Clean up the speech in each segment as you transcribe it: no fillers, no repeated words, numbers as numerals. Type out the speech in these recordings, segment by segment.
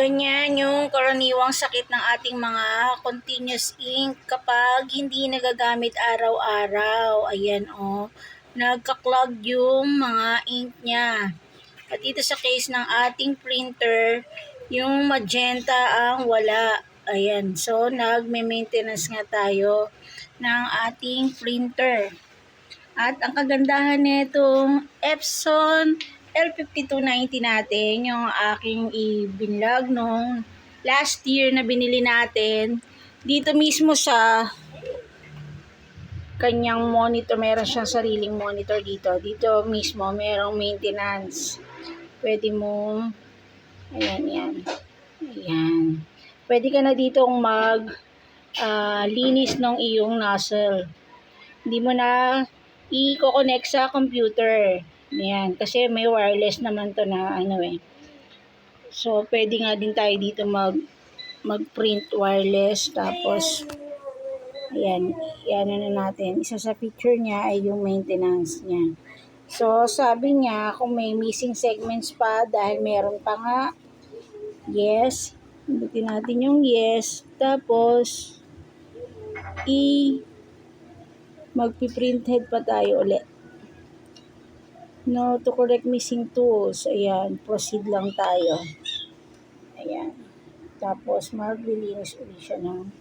Ganyan yung karaniwang sakit ng ating mga continuous ink kapag hindi nagagamit araw-araw. Ayan o, nagka-clog yung mga ink niya. At dito sa case ng ating printer, yung magenta ang wala. Ayan, so nagme-maintenance nga tayo ng ating printer. At ang kagandahan nitong Epson L5290 natin, yung aking i-binlog nung last year na binili natin, dito mismo sa kanyang monitor, meron siyang sariling monitor dito. Dito mismo, merong maintenance. Pwede mo, ayan, yan. Ayan. Pwede ka na ditong linis ng iyong nozzle. Hindi mo na i-connect sa computer. Ayan, kasi may wireless naman to na So, pwede nga din tayo dito mag-print wireless. Tapos, ayan, yan na natin. Isa sa feature niya ay yung maintenance niya. So, sabi niya, kung may missing segments pa, dahil meron pa nga, yes. Pindutin natin yung yes. Tapos, magpi-print head pa tayo ulit. No, to correct missing tools. Ayan, proceed lang tayo. Ayan. Tapos, maglilinis ulit siya ng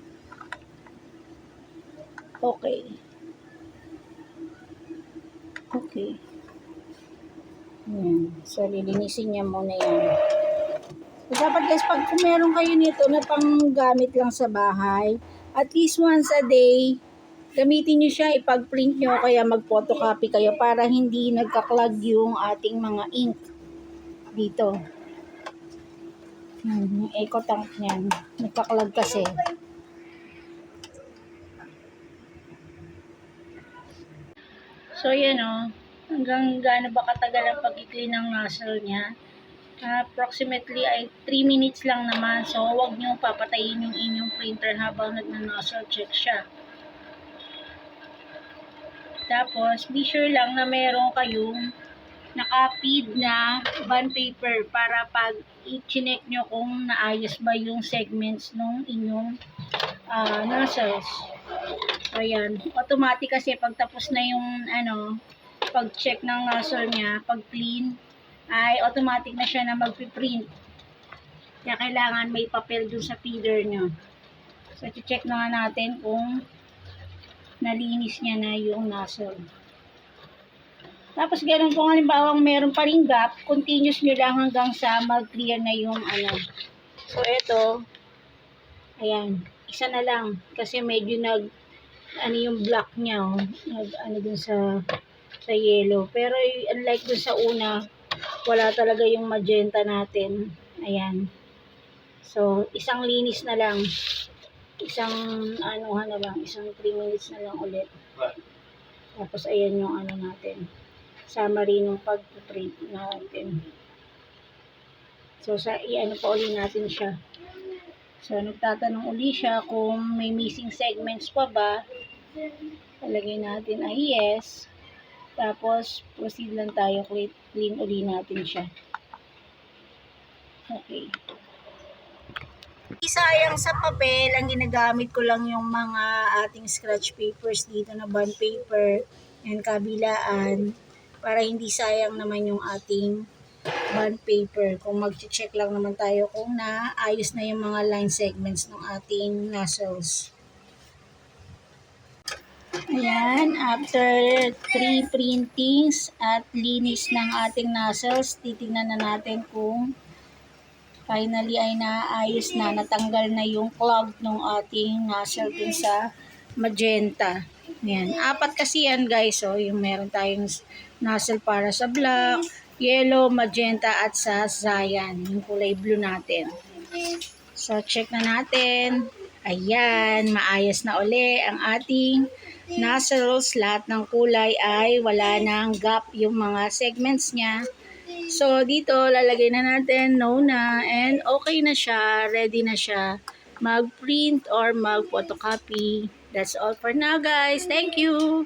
okay. Okay. Ayan. So, lilinisin niya muna yan. So, dapat guys, pag kung meron kayo nito na panggamit lang sa bahay, at least once a day, gamitin nyo siya, ipag-print nyo, kaya mag-photocopy kayo para hindi nagka-clog yung ating mga ink dito. Yung eco tank niyan, nagka-clog kasi. So yan o, hanggang gaano ba katagal ang pag-clean ng nozzle niya. Approximately ay 3 minutes lang naman, so huwag nyo papatayin yung inyong printer habang nagna-nozzle check siya. Tapos, be sure lang na meron kayong naka-feed na bond paper para pag i-check nyo kung naayos ba yung segments ng inyong nozzles. So, yan. Automatic kasi pag tapos na yung pag-check ng nozzle niya, pag-clean, ay automatic na siya na magpiprint. Kaya kailangan may papel dun sa feeder nyo. So, check na nga natin kung nalinis niya na yung nozzle. Tapos ganun kung halimbawa meron pa ring gap, continuous nyo lang hanggang sa mag-clear na yung So ito, ayan, isa na lang kasi medyo yung black niya dun sa yellow. Pero unlike dun sa una, wala talaga yung magenta natin. Ayan. So isang linis na lang. Isang isang 3 minutes na lang ulit. Tapos ayan yung natin. Summary ng pag-print natin. So pa uli natin siya. So nagtatanong uli siya kung may missing segments pa ba. Palagay natin ay yes. Tapos proceed lang tayo, clean uli natin siya. Okay. Sayang sa papel, ang ginagamit ko lang yung mga ating scratch papers dito na bond paper and kabilaan para hindi sayang naman yung ating bond paper. Kung mag-check lang naman tayo kung naayos na yung mga line segments ng ating nozzles. Ayan, after 3 printings at linis ng ating nozzles, titingnan na natin kung finally ay naayos na, natanggal na yung clog ng ating nozzle dun sa magenta. Ayan. 4 kasi yan guys. So, yung meron tayong nozzle para sa black, yellow, magenta at sa cyan. Yung kulay blue natin. So, check na natin. Ayan, maayos na uli ang ating nozzles. Lahat ng kulay ay wala nang gap yung mga segments niya. So, dito, lalagay na natin, no na, and okay na siya, ready na siya mag-print or mag-photocopy. That's all for now, guys. Thank you!